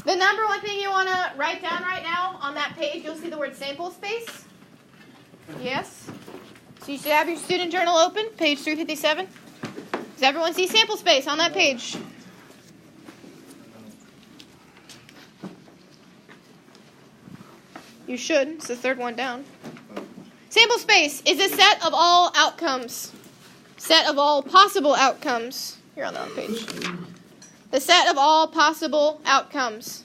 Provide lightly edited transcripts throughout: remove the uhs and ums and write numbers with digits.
The number one thing you want to write down right now on that page, you'll see the word sample space. Yes? So you should have your student journal open, page 357. Does everyone see sample space on that page? You should. It's the third one down. Sample space is a set of all outcomes. Set of all possible outcomes. You're on the wrong page. The set of all possible outcomes.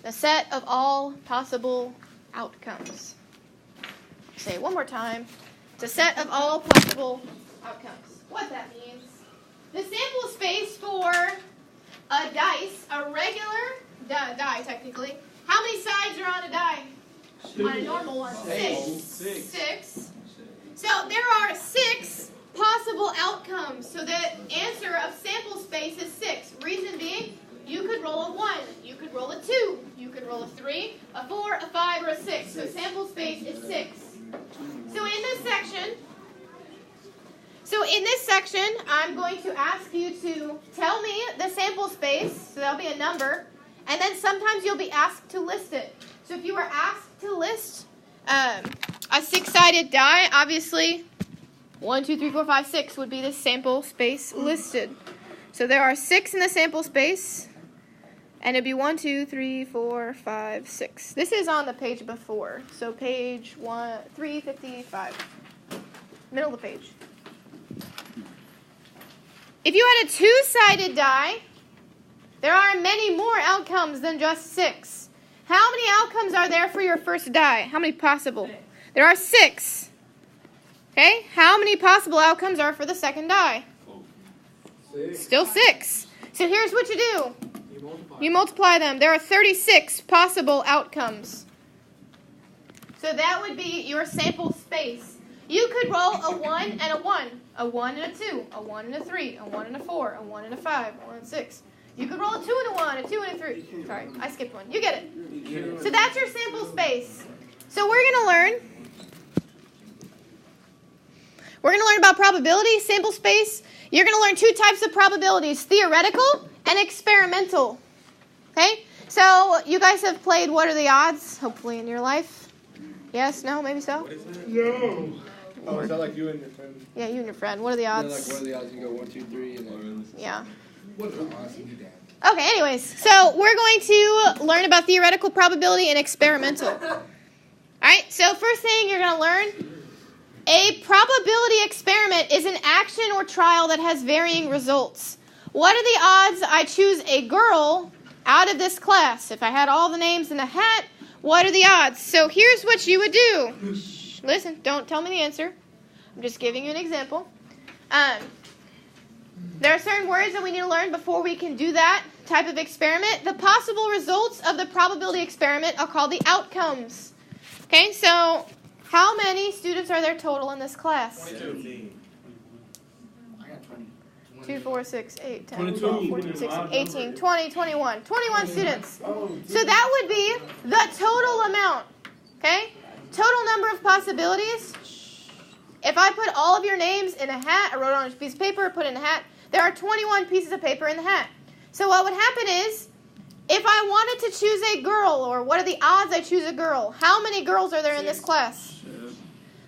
The set of all possible outcomes. I'll say it one more time. It's a set of all possible outcomes. What that means. The sample space for a dice, a regular die technically. How many sides are on a die? On a normal one? Six. So there are 6 possible outcomes. So the answer of sample space is 6. Reason being, you could roll a 1, you could roll a 2, you could roll a 3, a 4, a 5, or a 6. So sample space is 6. So in this section, I'm going to ask you to tell me the sample space. So that'll be a number. And then sometimes you'll be asked to list it. So if you were asked to list a 6-sided die, obviously 1, 2, 3, 4, 5, 6 would be the sample space listed. So there are 6 in the sample space, and it'd be 1, 2, 3, 4, 5, 6. This is on the page before, so page 355, middle of the page. If you had a 2-sided die, there are many more outcomes than just 6. How many outcomes are there for your first die? How many possible? There are 6. Okay? How many possible outcomes are for the second die? 6. Still 6. So here's what you do. You multiply them. There are 36 possible outcomes. So that would be your sample space. You could roll a 1 and a 1, a 1 and a 2, a 1 and a 3, a 1 and a 4, a 1 and a 5, a 1 and a 6. You could roll a 2 and a 1, a 2 and a 3. Sorry, I skipped one. You get it. So that's your sample space. So we're going to learn about probability, sample space. You're going to learn 2 types of probabilities, theoretical and experimental. Okay? So you guys have played What Are the Odds, hopefully in your life. Yes? No? Maybe so? No. Oh, is that like you and your friend? Yeah, you and your friend. What are the odds? Yeah, like what are the odds? You go 1, 2, 3, and then... Yeah. What are the odds? Okay, anyways, so we're going to learn about theoretical probability and experimental. All right, so first thing you're going to learn, a probability experiment is an action or trial that has varying results. What are the odds I choose a girl out of this class? If I had all the names in a hat, what are the odds? So here's what you would do. Listen, don't tell me the answer. I'm just giving you an example. There are certain words that we need to learn before we can do that type of experiment. The possible results of the probability experiment are called the outcomes. Okay, so how many students are there total in this class? 22. 2, 4, 6, 8, 10, 22. 12, 14, 16, 18, 20, 21. 21 students. So that would be the total amount. Okay? Total number of possibilities. If I put all of your names in a hat, I wrote it on a piece of paper, put it in a hat, there are 21 pieces of paper in the hat. So what would happen is, if I wanted to choose a girl, or what are the odds I choose a girl? How many girls are there in this class?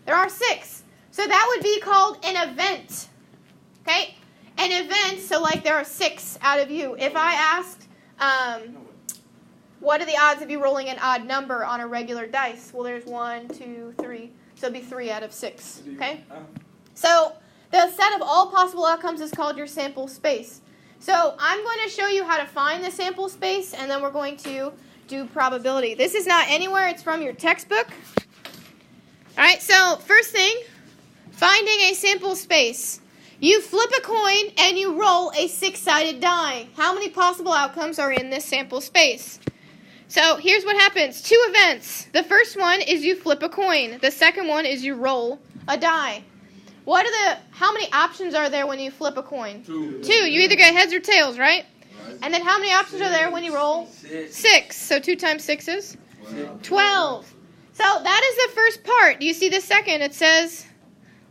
There are 6. So that would be called an event. Okay? An event, so like there are 6 out of you. If I asked, what are the odds of you rolling an odd number on a regular dice? Well, there's 1, 2, 3. So it'd be 3 out of 6. Okay? So the set of all possible outcomes is called your sample space. So I'm going to show you how to find the sample space, and then we're going to do probability. This is not anywhere. It's from your textbook. All right, so first thing, finding a sample space. You flip a coin and you roll a 6-sided die. How many possible outcomes are in this sample space? So here's what happens. 2 events. The first one is you flip a coin. The second one is you roll a die. How many options are there when you flip a coin? 2. You either get heads or tails, right? And then how many options are there when you roll? 6. So 2 times 6 is? 12. So that is the first part. Do you see the second? It says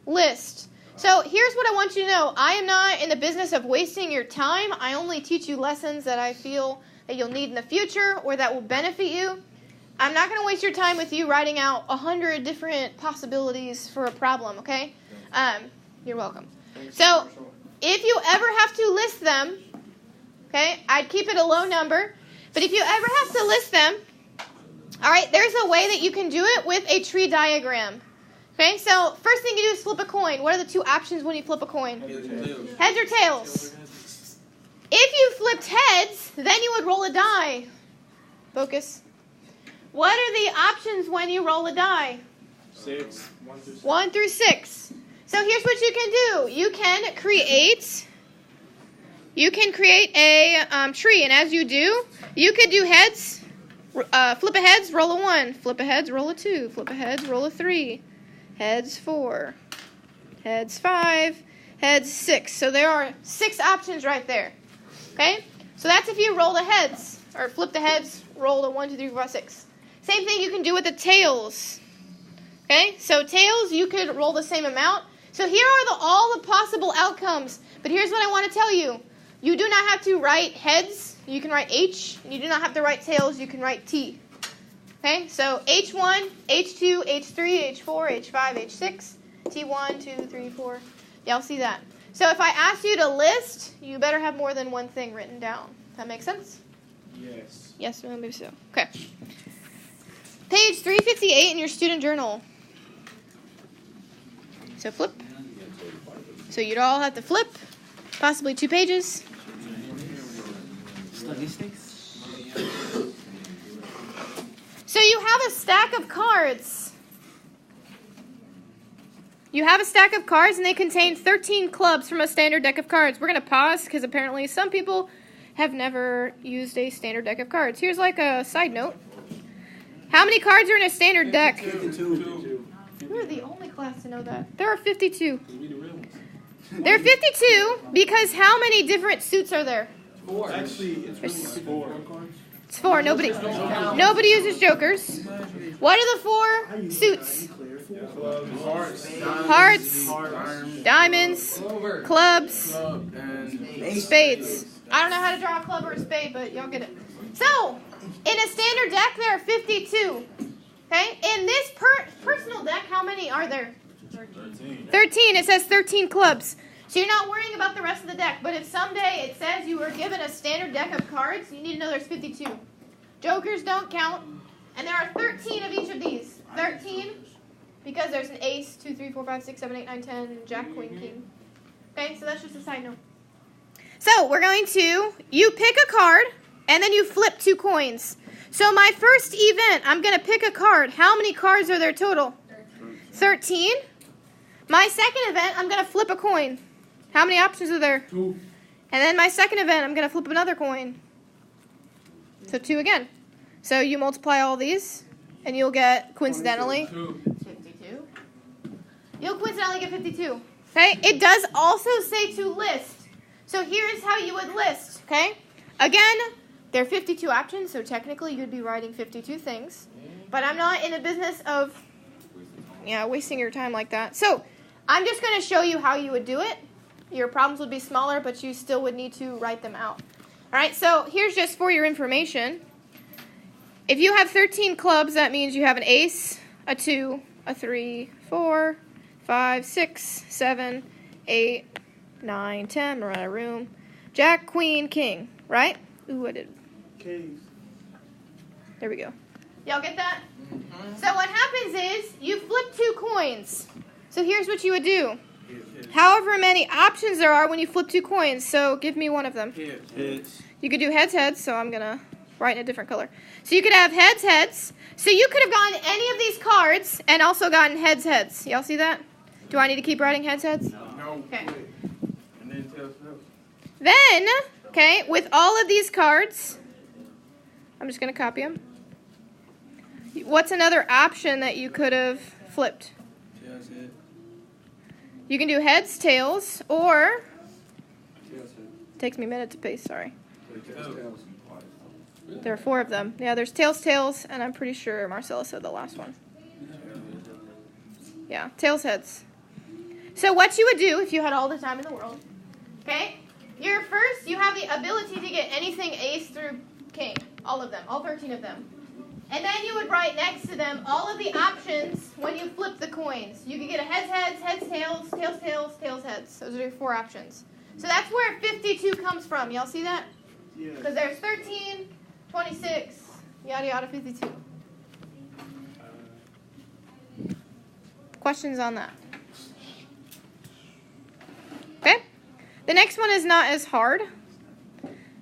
list. So here's what I want you to know. I am not in the business of wasting your time. I only teach you lessons that I feel that you'll need in the future or that will benefit you. I'm not going to waste your time with you writing out 100 different possibilities for a problem, okay? You're welcome. So if you ever have to list them, okay, I'd keep it a low number. But if you ever have to list them, all right, there's a way that you can do it with a tree diagram. Okay, so first thing you do is flip a coin. What are the two options when you flip a coin? Heads or tails? If you flipped heads, then you would roll a die. Focus. What are the options when you roll a die? 6. 1 through 6. So here's what you can do. You can create a tree, and as you do, you could do heads. Flip a heads, roll a 1. Flip a heads, roll a 2. Flip a heads, roll a 3. Heads 4, heads 5, heads 6. So there are 6 options right there. Okay? So that's if you roll the heads, or flip the heads, roll the 1, 2, 3, 4, 5, 6. Same thing you can do with the tails. Okay? So tails, you could roll the same amount. So here are all the possible outcomes. But here's what I want to tell you. You do not have to write heads. You can write H. You do not have to write tails. You can write T. Okay, so H1, H2, H3, H4, H5, H6, T1, 2, 3, 4. Y'all see that? So if I ask you to list, you better have more than one thing written down. That make sense? Yes. Yes, maybe so. Okay. Page 358 in your student journal. So flip. So you'd all have to flip, possibly 2 pages. So you have a stack of cards. You have a stack of cards, and they contain 13 clubs from a standard deck of cards. We're going to pause because apparently some people have never used a standard deck of cards. Here's like a side note. How many cards are in a standard deck? 52. We're the only class to know that. There are 52. There are 52 because how many different suits are there? 4. Actually, it's really 4. It's 4. Nobody uses jokers. What are the 4 suits? Hearts, diamonds, clubs, spades. I don't know how to draw a club or a spade, but y'all get it. So, in a standard deck, there are 52. Okay? In this personal deck, how many are there? 13. It says 13 clubs. So you're not worrying about the rest of the deck. But if someday it says you were given a standard deck of cards, you need to know there's 52. Jokers don't count. And there are 13 of each of these. 13 because there's an ace, 2, 3, 4, 5, 6, 7, 8, 9, 10, jack, queen, king. Okay, so that's just a side note. So we're going to, you pick a card, and then you flip 2 coins. So my first event, I'm going to pick a card. How many cards are there total? 13. My second event, I'm going to flip a coin. How many options are there? 2. And then my second event, I'm going to flip another coin. So 2 again. So you multiply all these, and you'll get, coincidentally, 52. You'll coincidentally get 52. Okay? It does also say to list. So here's how you would list. Okay? Again, there are 52 options, so technically you'd be writing 52 things. But I'm not in the business of wasting your time like that. So I'm just going to show you how you would do it. Your problems would be smaller, but you still would need to write them out. All right, so here's just for your information. If you have 13 clubs, that means you have an ace, a 2, a 3, 4, 5, 6, 7, 8, 9, 10. We're out of room. Jack, queen, king, right? Ooh, I did. Kings. There we go. Y'all get that? Mm-hmm. So what happens is you flip 2 coins. So here's what you would do. However many options there are when you flip 2 coins. So give me one of them. Heads. You could do heads, heads. So I'm going to write in a different color. So you could have heads, heads. So you could have gotten any of these cards and also gotten heads, heads. Y'all see that? Do I need to keep writing heads, heads? No. Okay. And then tails. Then, okay, with all of these cards, I'm just going to copy them. What's another option that you could have flipped? Tails, head. You can do heads, tails, or... Tails, head. Takes me a minute to paste, sorry. Tails. There are 4 of them. Yeah, there's tails, tails, and I'm pretty sure Marcella said the last one. Yeah, tails, heads. So what you would do if you had all the time in the world, okay? You have the ability to get anything ace through king, all of them, all 13 of them. And then you would write next to them all of the options when you flip the coins. You could get a heads, heads, heads, tails, tails, tails, tails, heads. Those are your 4 options. So that's where 52 comes from. Y'all see that? Yeah. Because there's 13, 26, yada yada, 52. Questions on that? Okay. The next one is not as hard.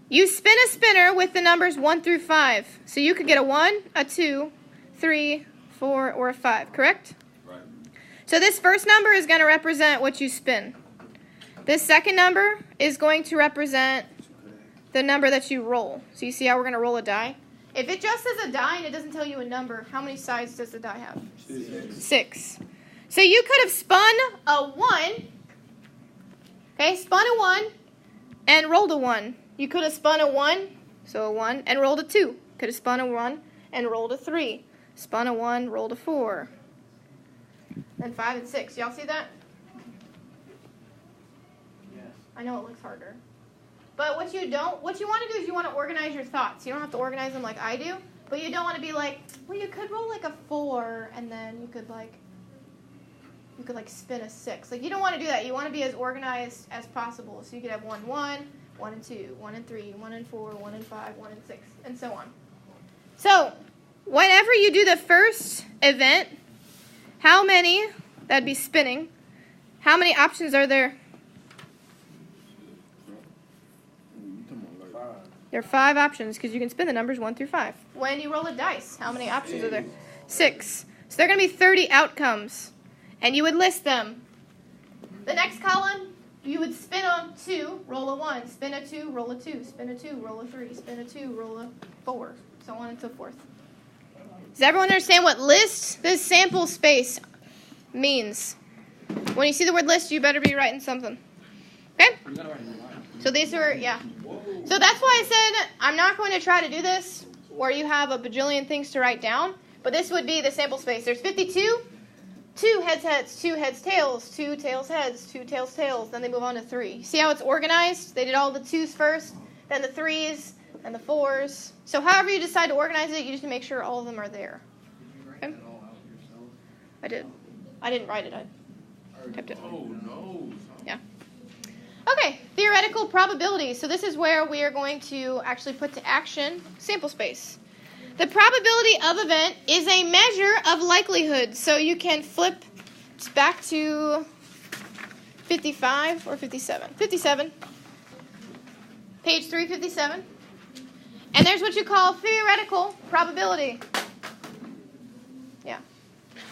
You spin a spinner with the numbers 1 through 5. So you could get a 1, a 2, 3, 4, or a 5, correct? Right. So this first number is going to represent what you spin. This second number is going to represent the number that you roll. So you see how we're going to roll a die? If it just says a die and it doesn't tell you a number, how many sides does the die have? 6. So you could have spun a 1, okay, spun a 1 and rolled a 1. You could have spun a 1, so a 1, and rolled a 2. Could have spun a 1 and rolled a 3. Spun a 1, rolled a 4. Then 5 and 6. Y'all see that? Yes. I know it looks harder. But what you want to do is you want to organize your thoughts. You don't have to organize them like I do, but you don't want to be like, well, you could roll like a 4 and then you could like spin a 6. Like you don't want to do that. You want to be as organized as possible. So you could have 1, 1, 1 and 2, 1 and 3, 1 and 4, 1 and 5, 1 and 6, and so on. So whenever you do the first event, how many, that'd be spinning, how many options are there? There are 5 options because you can spin the numbers 1 through 5. When you roll a dice, how many options are there? 6. So there are going to be 30 outcomes, and you would list them. The next column, you would spin a 2, roll a 1, spin a 2, roll a 2, spin a 2, roll a 3, spin a 2, roll a 4, so on and so forth. Does everyone understand what list, this sample space, means? When you see the word list, you better be writing something. Okay? So these are, yeah. So that's why I said I'm not going to try to do this where you have a bajillion things to write down, but this would be the sample space. There's 52, 2 heads, heads, 2 heads, tails, 2 tails, heads, 2 tails, tails. Then they move on to 3. See how it's organized? They did all the 2s first, then the 3s, and the 4s. So however you decide to organize it, you just need to make sure all of them are there. Okay? I did. I didn't write it. I typed it. Oh, no. Yeah. Okay, theoretical probability. So this is where we are going to actually put to action sample space. The probability of event is a measure of likelihood. So you can flip back to 55 or 57. 57. Page 357. And there's what you call theoretical probability. Yeah.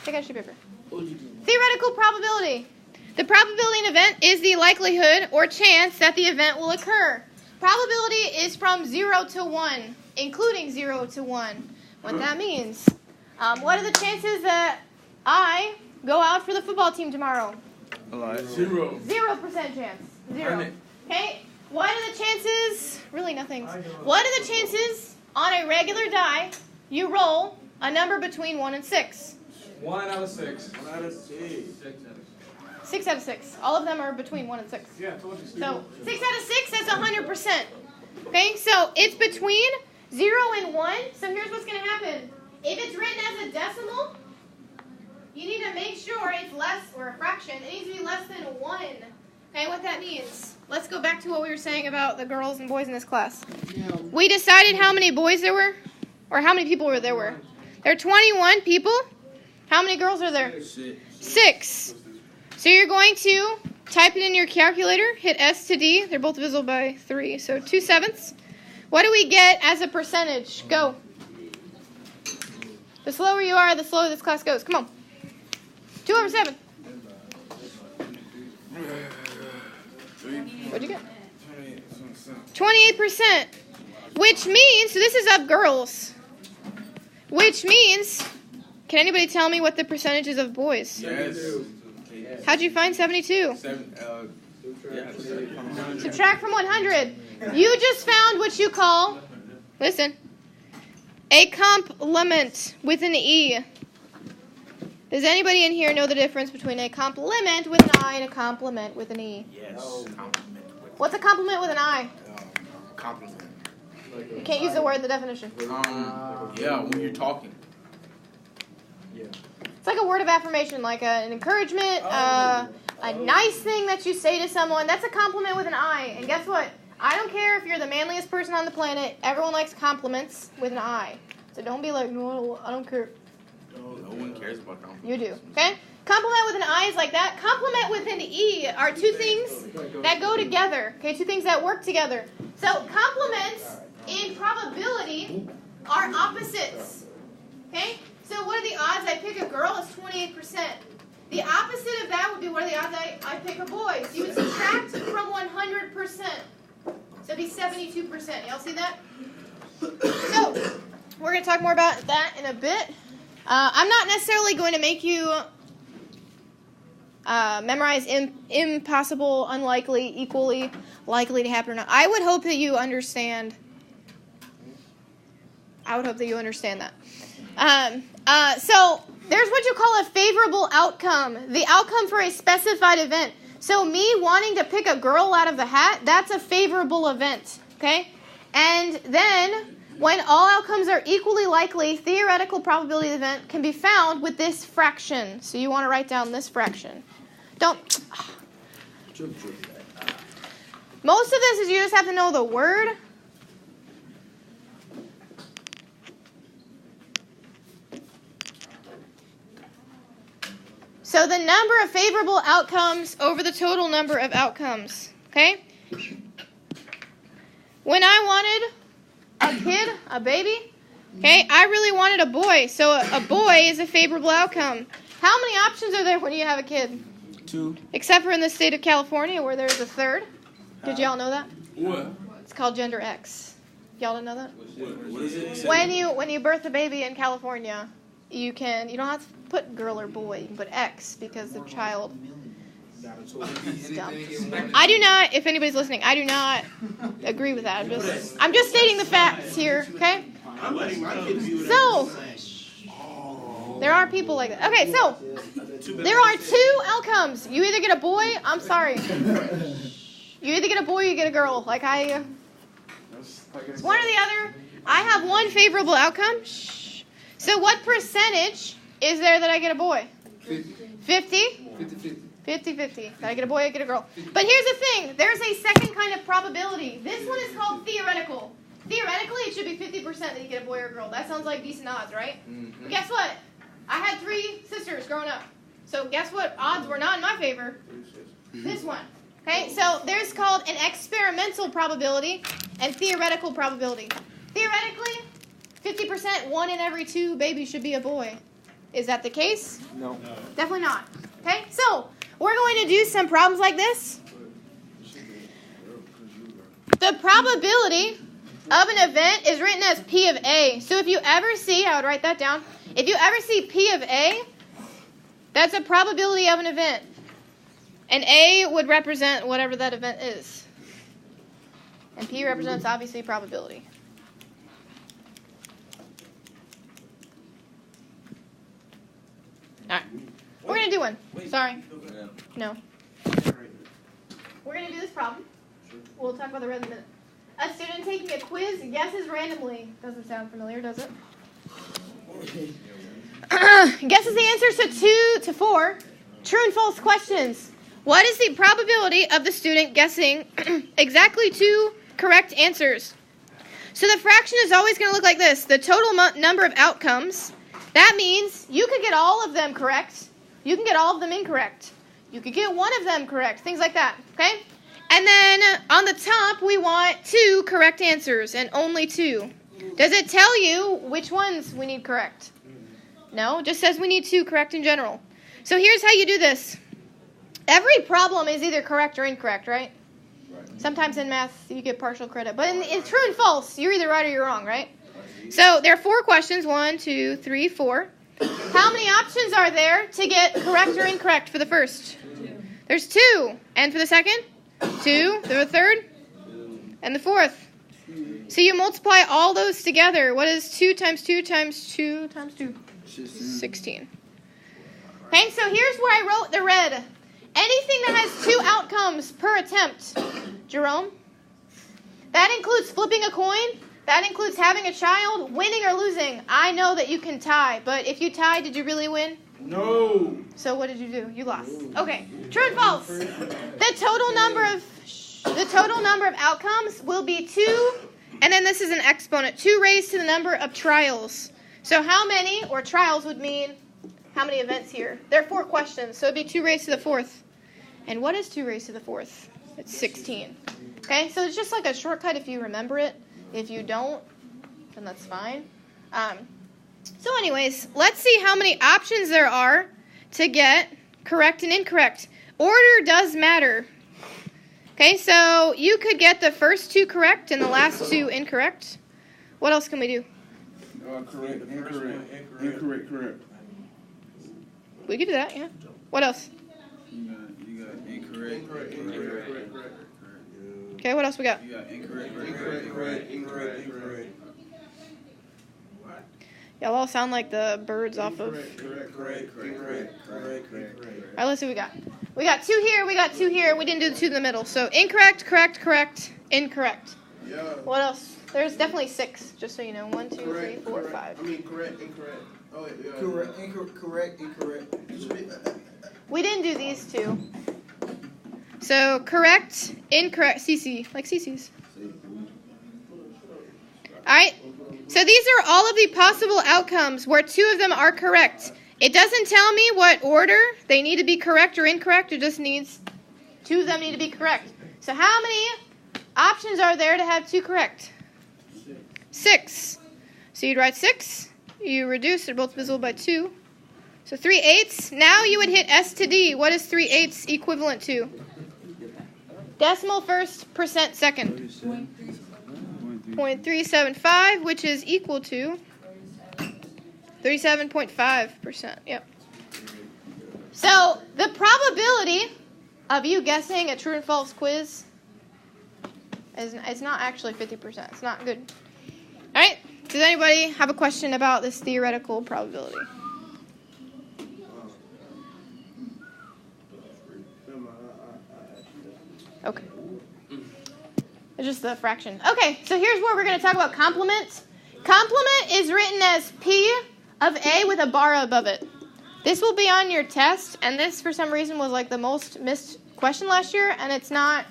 Take out your paper. Theoretical probability. The probability of an event is the likelihood or chance that the event will occur. Probability is from 0 to 1, including 0 to 1. What that means. What are the chances that I go out for the football team tomorrow? 0. 0% chance. 0. 100. Okay? What are the chances? Really nothing. What are the chances on a regular die you roll a number between 1 and 6? 1 out of 6. 1 out of 6. 6 out of 6. All of them are between 1 and 6. Yeah, I told you. So 6 out of 6, that's 100%. Okay, so it's between 0 and 1. So here's what's going to happen. If it's written as a decimal, you need to make sure it's less, or a fraction, it needs to be less than 1. Okay, what that means. Let's go back to what we were saying about the girls and boys in this class. We decided how many boys there were, or how many people there were. There are 21 people. How many girls are there? 6. So you're going to type it in your calculator, hit S to D. They're both divisible by 3, so 2/7. What do we get as a percentage? Go. The slower you are, the slower this class goes. Come on. 2/7. What'd you get? 28%. Which means, so this is of girls. Which means, can anybody tell me what the percentage is of boys? Yes. How'd you find 72? Subtract from 100. You just found what you call, listen, a complement with an E. Does anybody in here know the difference between a complement with an I and a complement with an E? Yes. Compliment. What's a complement with an I? Compliment. You can't use the word in the definition. Yeah, when you're talking. It's like a word of affirmation, like an encouragement, a nice thing that you say to someone. That's a compliment with an I. And guess what? I don't care if you're the manliest person on the planet. Everyone likes compliments with an I. So don't be like, no, I don't care. No one cares about compliments. You do. Okay? Compliment with an I is like that. Compliment with an E are two things that go together. Okay? Two things that work together. So compliments in probability are opposites. Okay? So what are the odds I pick a girl? It's 28%. The opposite of that would be what are the odds I pick a boy? So you would subtract from 100%. So it'd be 72%. Y'all see that? So we're going to talk more about that in a bit. I'm not necessarily going to make you memorize impossible, unlikely, equally likely to happen or not. I would hope that you understand. that. So there's what you call a favorable outcome. The outcome for a specified event. So me wanting to pick a girl out of the hat, that's a favorable event. Okay? And then when all outcomes are equally likely, theoretical probability of the event can be found with this fraction. So you want to write down this fraction. Most of this is you just have to know the word. So the number of favorable outcomes over the total number of outcomes. Okay? When I wanted a kid, a baby, okay, I really wanted a boy. So a boy is a favorable outcome. How many options are there when you have a kid? 2. Except for in the state of California where there's a third. Did y'all know that? What? It's called gender X. Y'all didn't know that? What is it? When you birth a baby in California, you don't have to put girl or boy, you can put X because the child is dumb. I do not, if anybody's listening, I do not agree with that. I'm just stating the facts here, okay? So there are people like that. Okay, so there are 2 outcomes. You either get a boy, I'm sorry. You either get a boy or you get a girl. It's one or the other. I have one favorable outcome. So what percentage is there that I get a boy? 50? 50-50. That I get a boy, I get a girl. But here's the thing. There's a second kind of probability. This one is called theoretical. Theoretically, it should be 50% that you get a boy or a girl. That sounds like decent odds, right? Mm-hmm. But guess what? I had 3 sisters growing up. So guess what? Odds were not in my favor. This one. Okay, so there's called an experimental probability and theoretical probability. Theoretically, 50%, 1 in every 2 babies should be a boy. Is that the case? No. Definitely not. Okay, so we're going to do some problems like this. The probability of an event is written as P of A. So if you ever see, I would write that down. If you ever see P of A, that's a probability of an event. And A would represent whatever that event is. And P represents, obviously, probability. All right. We're going to do one. Sorry. No. We're going to do this problem. We'll talk about the rest in a minute. A student taking a quiz guesses randomly. Doesn't sound familiar, does it? Guesses the answers to 2 to 4 true and false questions. What is the probability of the student guessing exactly 2 correct answers? So the fraction is always going to look like this. The total number of outcomes. That means you could get all of them correct. You can get all of them incorrect. You could get one of them correct. Things like that. Okay? And then on the top, we want 2 correct answers and only 2. Does it tell you which ones we need correct? No, it just says we need 2 correct in general. So here's how you do this. Every problem is either correct or incorrect, right? Sometimes in math, you get partial credit. But in true and false, you're either right or you're wrong, right? So there are 4 questions. 1, 2, 3, 4. How many options are there to get correct or incorrect for the first? There's 2. And for the second? 2. For the third? And the fourth? So you multiply all those together. What is 2 times 2 times 2 times 2? 16. Okay, so here's where I wrote the red. Anything that has 2 outcomes per attempt. Jerome? That includes flipping a coin. That includes having a child, winning or losing. I know that you can tie, but if you tie, did you really win? No. So what did you do? You lost. Okay. True and false. The total number of outcomes will be 2, and then this is an exponent. 2 raised to the number of trials. So how many, or trials would mean how many events here? There are 4 questions, so it'd be 2 raised to the 4th. And what is 2 raised to the 4th? It's 16. Okay, so it's just like a shortcut if you remember it. If you don't, then that's fine. So anyways, let's see how many options there are to get correct and incorrect. Order does matter. Okay, so you could get the first 2 correct and the last 2 incorrect. What else can we do? Correct, incorrect, correct. We could do that, yeah. What else? You got incorrect. Okay, what else we got? You got incorrect. Y'all all sound like the birds off of... Correct. All right, let's see what we got. We got 2 here, we got 2 here. We didn't do the 2 in the middle. So incorrect, correct, incorrect. Yeah. What else? There's definitely 6, just so you know. 1, 2, 3, 4, 5. I mean, correct, incorrect. Oh, wait, yeah. Correct, incorrect. We didn't do these 2. So correct, incorrect, CC, like CC's. All right. So these are all of the possible outcomes where 2 of them are correct. It doesn't tell me what order they need to be correct or incorrect. It just needs 2 of them need to be correct. So how many options are there to have 2 correct? 6. So you'd write 6. You reduce. They're both divisible by 2. So 3/8. Now you would hit S to D. What is 3/8 equivalent to? Decimal first, percent second. 0.375, which is equal to 37.5%. Yep. So the probability of you guessing a true and false quiz is not actually 50%. It's not good. All right. Does anybody have a question about this theoretical probability? Okay. It's just the fraction. Okay, so here's where we're going to talk about complement. Complement is written as P of A with a bar above it. This will be on your test, and this, for some reason, was like the most missed question last year, and it's not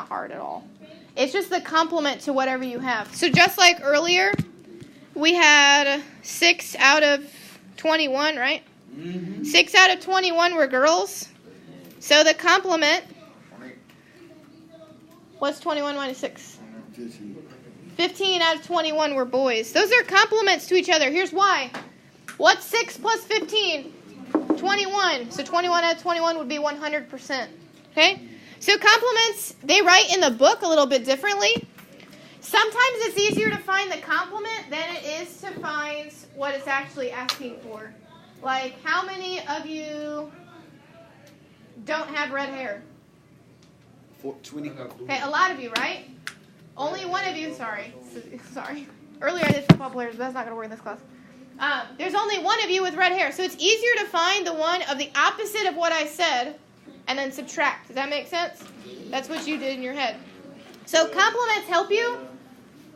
hard at all. It's just the complement to whatever you have. So just like earlier, we had 6 out of 21, right? 6 out of 21 were girls. So the complement, what's 21 minus 6? 15 out of 21 were boys. Those are complements to each other. Here's why. What's 6 plus 15? 21. So 21 out of 21 would be 100%. Okay? So complements, they write in the book a little bit differently. Sometimes it's easier to find the complement than it is to find what it's actually asking for. Like, how many of you don't have red hair? 20. Okay, a lot of you, right? Only one of you, sorry. Earlier I did football players, but that's not going to work in this class. There's only one of you with red hair, so it's easier to find the one of the opposite of what I said and then subtract. Does that make sense? That's what you did in your head. So complements help you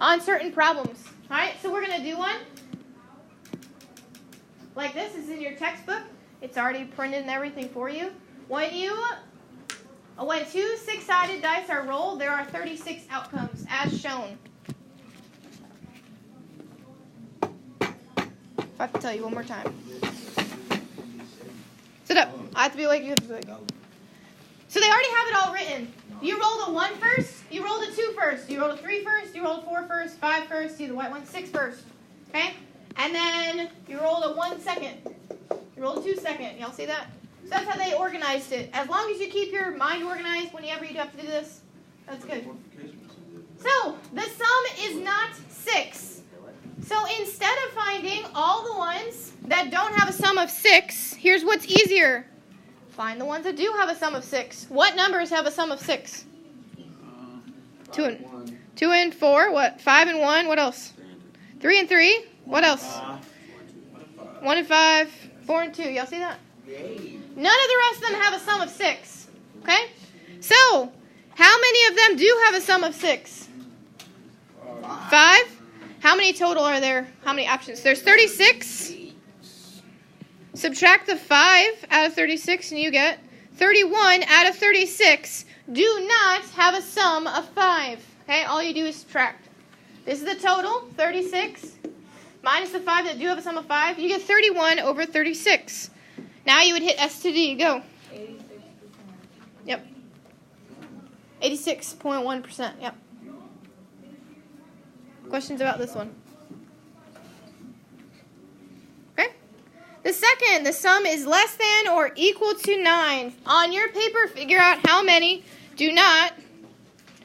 on certain problems. All right, so we're going to do one. Like this is in your textbook. It's already printed and everything for you. When 2 6-sided dice are rolled, there are 36 outcomes, as shown. If I have to tell you one more time. Sit up. I have to be awake. You have to be awake. So they already have it all written. You rolled a 1 first. You rolled a 2 first. You rolled a 3 first. You rolled a 4 first. 5 first. Do the white one. 6 first. Okay? And then you rolled a 1 second. You rolled a 2 second. Y'all see that? So that's how they organized it. As long as you keep your mind organized whenever you have to do this, that's good. So the sum is not 6. So instead of finding all the ones that don't have a sum of 6, here's what's easier. Find the ones that do have a sum of 6. What numbers have a sum of 6? 2 and 4. What? 5 and 1. What else? 3 and 3. What else? 1 and 5. 4 and 2. Y'all see that? Yay. None of the rest of them have a sum of 6. Okay? So, how many of them do have a sum of 6? 5? How many total are there? How many options? There's 36. Subtract the 5 out of 36 and you get 31 out of 36 do not have a sum of 5. Okay? All you do is subtract. This is the total, 36, minus the 5 that do have a sum of 5. You get 31 over 36. Now you would hit S to D. Go. 86%. Yep. 86.1%. Yep. Questions about this one? Okay. The second, the sum is less than or equal to 9. On your paper, figure out how many do not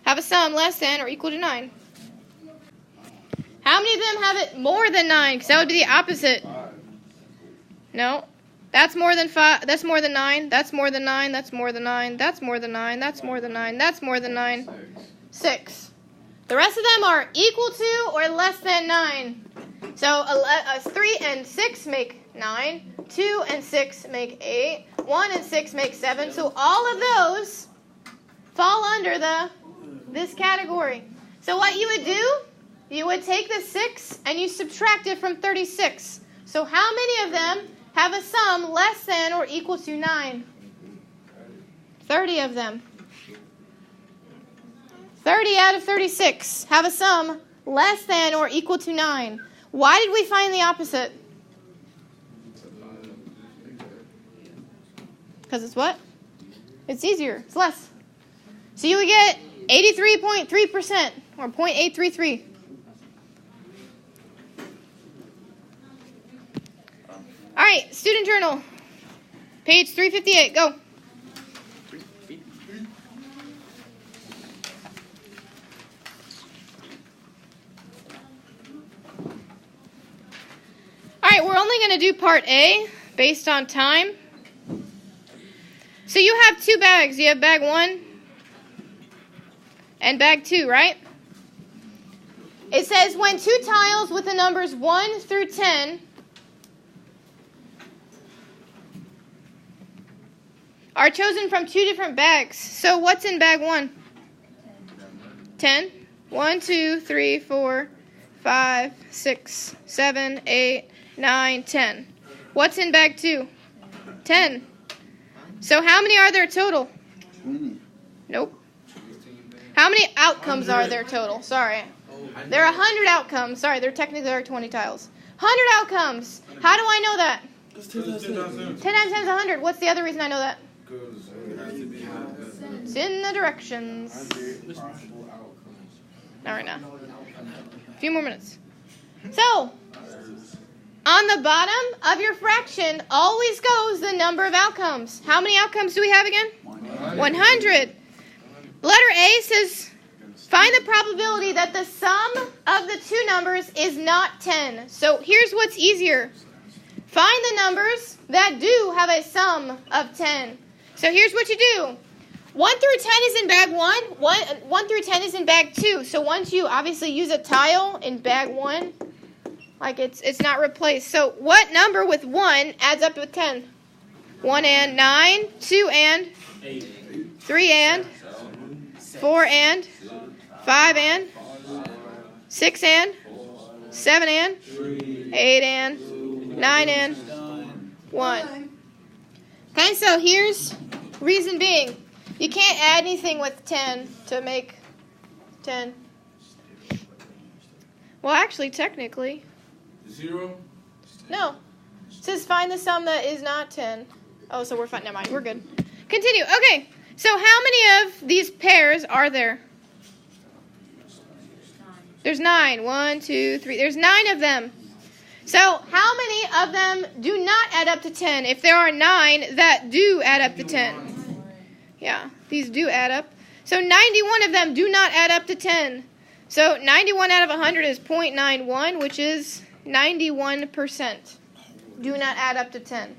have a sum less than or equal to 9. How many of them have it more than 9? Because that would be the opposite. No. That's more than 5. That's more than 9. That's more than 9. That's more than 9. That's more than 9. That's more than 9. That's more than 9. 6. The rest of them are equal to or less than 9. So 3 and 6 make 9. 2 and 6 make 8. 1 and 6 make 7. So all of those fall under this category. So what you would do, you would take the 6 and you subtract it from 36. So how many of them have a sum less than or equal to 9? 30 of them. 30 out of 36 have a sum less than or equal to 9. Why did we find the opposite? Because it's what? It's easier. It's less. So you would get 83.3% or 0.833. All right, student journal, page 358, go. All right, we're only going to do part A based on time. So you have 2 bags. You have bag 1 and bag 2, right? It says when 2 tiles with the numbers 1 through 10 are chosen from 2 different bags. So what's in bag 1? 10. 1, 2, 3, 4, 5, 6, 7, 8, 9, 10. What's in bag 2? 10. So how many are there total? 20. Nope. How many outcomes are there total? Sorry. There are 100 outcomes. Sorry, there technically are 20 tiles. 100 outcomes. How do I know that? 10 times 10 is 100. What's the other reason I know that? It's in the directions. Not right now. A few more minutes. So, on the bottom of your fraction always goes the number of outcomes. How many outcomes do we have again? 100. Letter A says, find the probability that the sum of the 2 numbers is not 10. So here's what's easier. Find the numbers that do have a sum of 10. So here's what you do. 1 through 10 is in bag 1. 1 through 10 is in bag 2. So once you obviously use a tile in bag 1, like it's not replaced. So what number with 1 adds up with 10? 1 and 9, 2 and 8, 3 and 4 and 5 and 6 and 7 and 8 and 9 and 1. Okay, so here's reason being. You can't add anything with 10 to make 10. Well, actually, technically. 0? No. It says find the sum that is not 10. Oh, so we're fine. Never mind. We're good. Continue. Okay. So how many of these pairs are there? There's 9. 1, 2, 3. There's 9 of them. So how many of them do not add up to 10? If there are 9 that do add up to 10. Yeah, these do add up. So 91 of them do not add up to 10. So 91 out of 100 is 0.91, which is 91%. Do not add up to 10.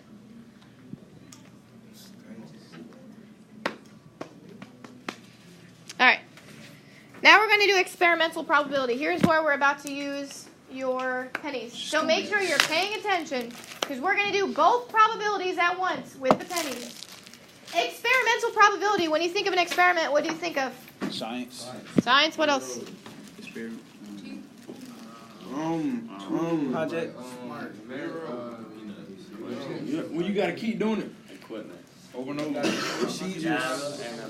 All right. Now we're going to do experimental probability. Here's where we're about to use your pennies. So make sure you're paying attention because we're going to do both probabilities at once with the pennies. Experimental probability. When you think of an experiment, what do you think of? Science. Science. What else? Experiment. Project. Well, you gotta keep doing it. Equipment. Over and over. Procedures.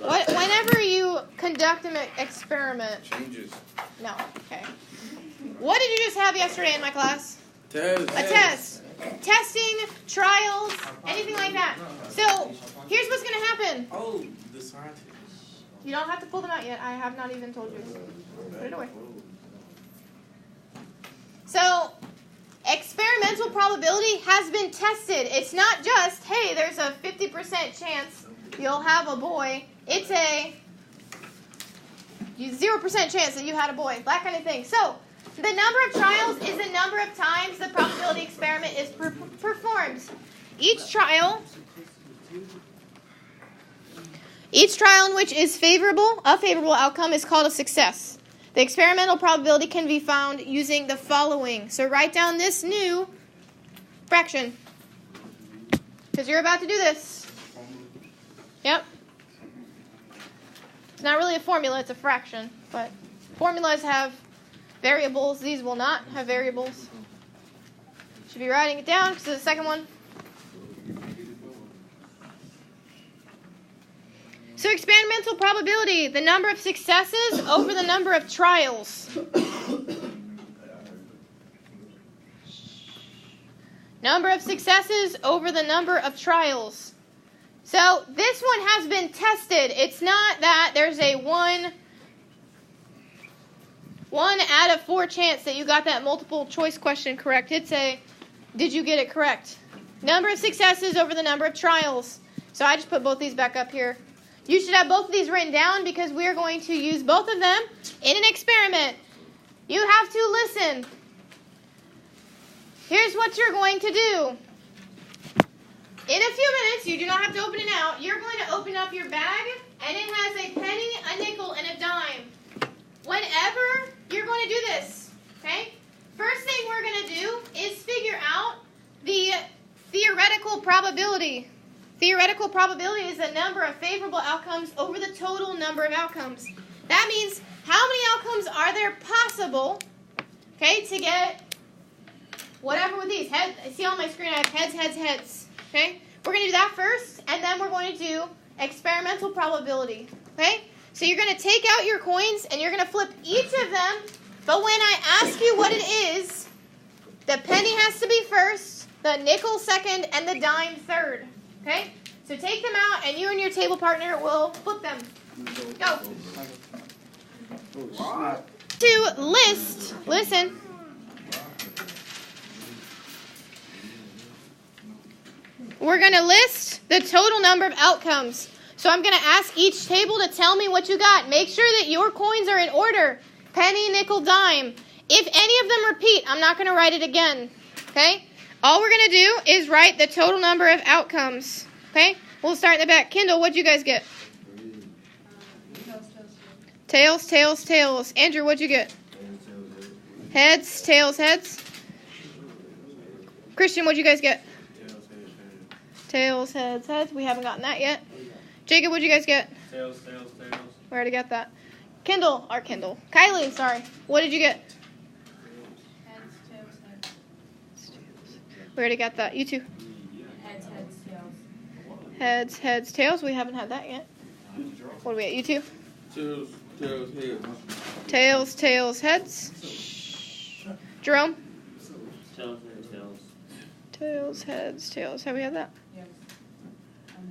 Whenever you conduct an experiment. Changes. No. Okay. What did you just have yesterday in my class? Test. A test. Testing, trials, anything like that. So, here's what's going to happen. Oh, the scientist. You don't have to pull them out yet. I have not even told you. Put it away. So, experimental probability has been tested. It's not just, hey, there's a 50% chance you'll have a boy. It's a 0% chance that you had a boy. That kind of thing. So, the number of trials is the number of times the probability experiment is performed. Each trial in which is a favorable outcome is called a success. The experimental probability can be found using the following. So write down this new fraction. Because you're about to do this. Yep. It's not really a formula, it's a fraction. But formulas have variables. These will not have variables. Should be writing it down because it's the second one. So experimental probability, the number of successes over the number of trials. Number of successes over the number of trials. So this one has been tested. It's not that there's a 1 out of 4 chance that you got that multiple choice question correct. It's a, did you get it correct? Number of successes over the number of trials. So I just put both these back up here. You should have both of these written down because we are going to use both of them in an experiment. You have to listen. Here's what you're going to do. In a few minutes, you do not have to open it out. You're going to open up your bag, and it has a penny, a nickel, and a dime. Whenever you're going to do this, okay? First thing we're going to do is figure out the theoretical probability. Theoretical probability is the number of favorable outcomes over the total number of outcomes. That means how many outcomes are there possible, okay, to get whatever with these. See on my screen I have heads, heads, heads. Okay? We're going to do that first, and then we're going to do experimental probability. Okay? So you're going to take out your coins, and you're going to flip each of them, but when I ask you what it is, the penny has to be first, the nickel second, and the dime third. Okay? So take them out, and you and your table partner will flip them. Go. To list, listen. We're going to list the total number of outcomes. So I'm going to ask each table to tell me what you got. Make sure that your coins are in order. Penny, nickel, dime. If any of them repeat, I'm not going to write it again. Okay? All we're going to do is write the total number of outcomes. Okay? We'll start in the back. Kendall, what'd you guys get? Tails, tails, tails. Andrew, what'd you get? Heads, tails, heads. Christian, what'd you guys get? Tails, heads, heads. We haven't gotten that yet. Jacob, what'd you guys get? Tails, tails, tails. We already got that. Kylie, sorry. What did you get? Heads, tails, heads. We already got that. You too. Heads, heads, tails. Heads, heads, tails. We haven't had that yet. What do we get? You two? Tails, tails, heads. Tails, tails, heads. Jerome? Tails, heads, tails. Tails, heads, tails. Have we had that? Yes.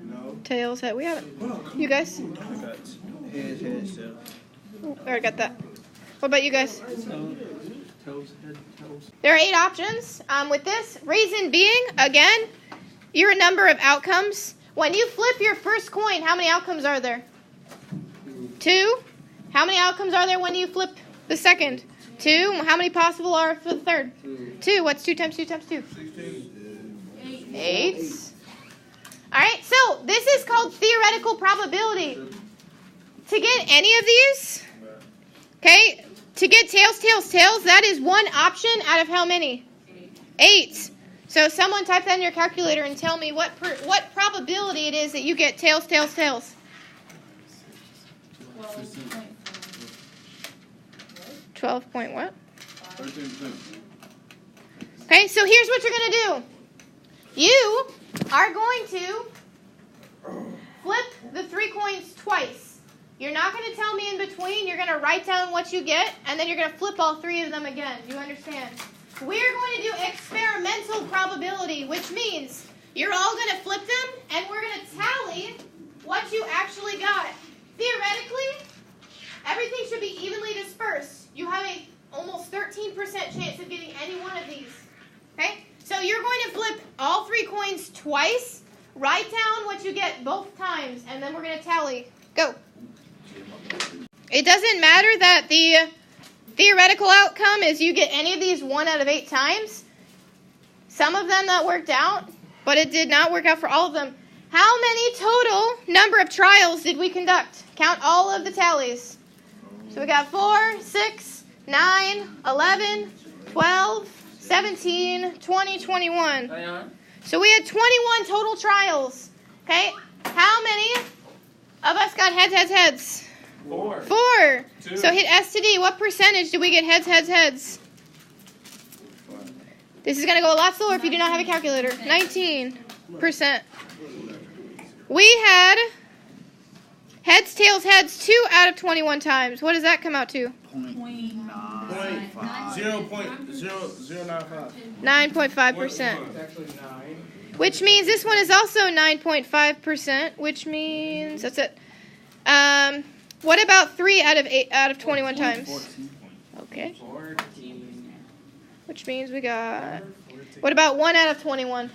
No. Tails, head. We haven't. You guys? I got heads, heads, tails. We already got that. What about you guys? Toes, head, toes. There are 8 options with this. Reason being, again, your number of outcomes. When you flip your first coin, how many outcomes are there? 2. How many outcomes are there when you flip the second? 2. How many possible are for the third? 2. What's 2 times 2 times 2? 8. All right, so this is called theoretical probability. To get any of these, okay, To get tails, tails, tails, that is one option out of how many? 8. So someone type that in your calculator and tell me what probability it is that you get tails, tails, tails. 12 point what? 13%. Okay, so here's what you're going to do. You are going to flip the 3 coins twice. You're not going to tell me in between. You're going to write down what you get, and then you're going to flip all 3 of them again. You understand? We're going to do experimental probability, which means you're all going to flip them, and we're going to tally what you actually got. Theoretically, everything should be evenly dispersed. You have a almost 13% chance of getting any one of these. Okay? So you're going to flip all 3 coins twice, write down what you get both times, and then we're going to tally. Go. It doesn't matter that the theoretical outcome is you get any of these 1 out of 8 times. Some of them that worked out, but it did not work out for all of them. How many total number of trials did we conduct? Count all of the tallies. So we got 4, 6, 9, 11, 12, 17, 20, 21. So we had 21 total trials. Okay? How many of us got heads, heads, heads? 4. 4. 2. So hit S to D. What percentage did we get heads, heads, heads? This is going to go a lot slower if you do not have a calculator. 19%. We had heads, tails, heads 2 out of 21 times. What does that come out to? 0.0095. 9.5%. Actually 9. Which means this one is also 9.5%, which means that's it. What about 3 out of 8 out of 21 times? Okay. 14. Which means we got. What about 1 out of 21?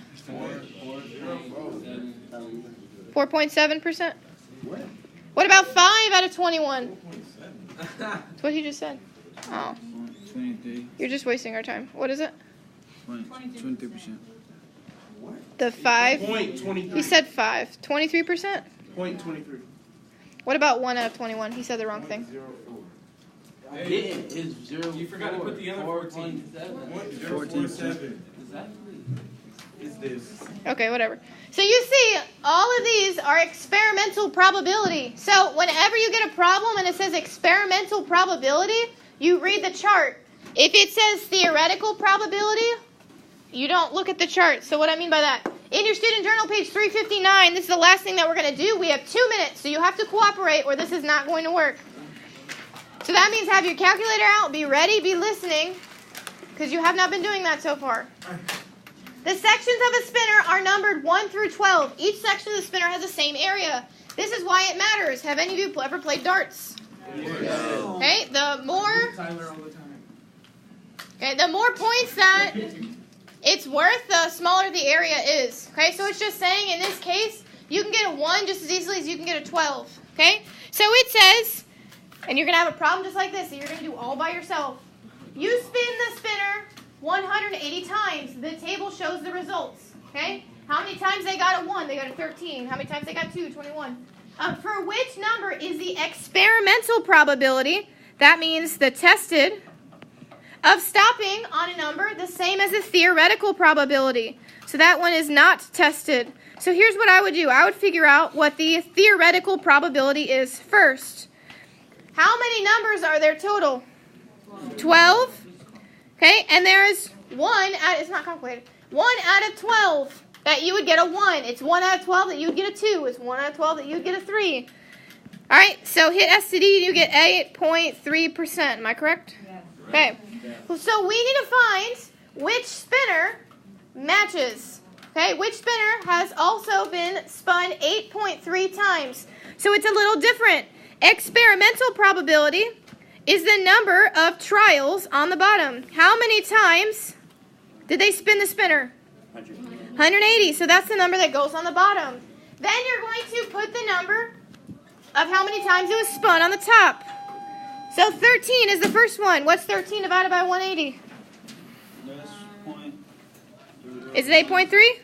4.7%. What about 5 out of 21? That's what he just said. Oh, 23. you're just wasting our time. What is it? 23%. The 5. 0.23. He said 5. 23%. 0.23. What about 1 out of 21? He said the wrong thing. Is 0. You forgot to put the other 14. 0.047 Is this? Okay, whatever. So you see, all of these are experimental probability. So whenever you get a problem and it says experimental probability, you read the chart. If it says theoretical probability, you don't look at the chart. So what I mean by that, in your student journal, page 359, this is the last thing that we're going to do. We have 2 minutes, so you have to cooperate or this is not going to work. So that means have your calculator out, be ready, be listening, because you have not been doing that so far. The sections of a spinner are numbered 1 through 12. Each section of the spinner has the same area. This is why it matters. Have any of you ever played darts? Okay, the more points that it's worth, the smaller the area is. Okay, so it's just saying in this case, you can get a 1 just as easily as you can get a 12. Okay, so it says, and you're going to have a problem just like this that you're going to do all by yourself. You spin the spinner 180 times. The table shows the results. Okay, how many times they got a 1? They got a 13. How many times they got 2? 21. For which number is the experimental probability, that means the tested, of stopping on a number the same as the theoretical probability? So that one is not tested. So here's what I would do. I would figure out what the theoretical probability is first. How many numbers are there total? 12. Okay, and there's 1 out, it's not calculated, 1 out of 12 that you would get a 1. It's 1 out of 12 that you would get a 2. It's 1 out of 12 that you would get a 3. All right, so hit S to D and you get 8.3%. Am I correct? Okay. So we need to find which spinner matches. Okay, which spinner has also been spun 8.3 times. So it's a little different. Experimental probability is the number of trials on the bottom. How many times did they spin the spinner? 180. So that's the number that goes on the bottom. Then you're going to put the number of how many times it was spun on the top. So 13 is the first one. What's 13 divided by 180? Is it 8.3?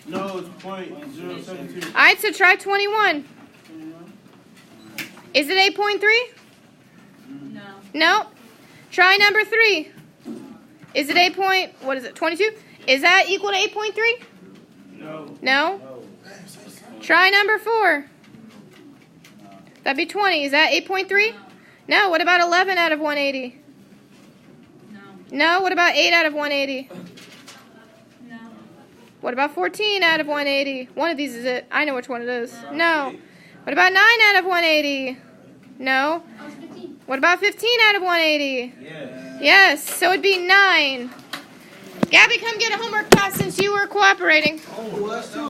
No, it's 0.072. All right, so try 21. Is it 8.3? No. No. Try number 3. Is it 22? Is that equal to 8.3? No. No. Try number 4. That'd be 20. Is that 8.3? No. What about 11 out of 180? No. No. What about 8 out of 180? No. What about 14 out of 180? One of these is it. I know which one it is. No. What about 9 out of 180? No. Oh, it's 15. What about 15 out of 180? Yes. Yes. So it'd be 9. Gabby, come get a homework class since you were cooperating. Oh, well, that's too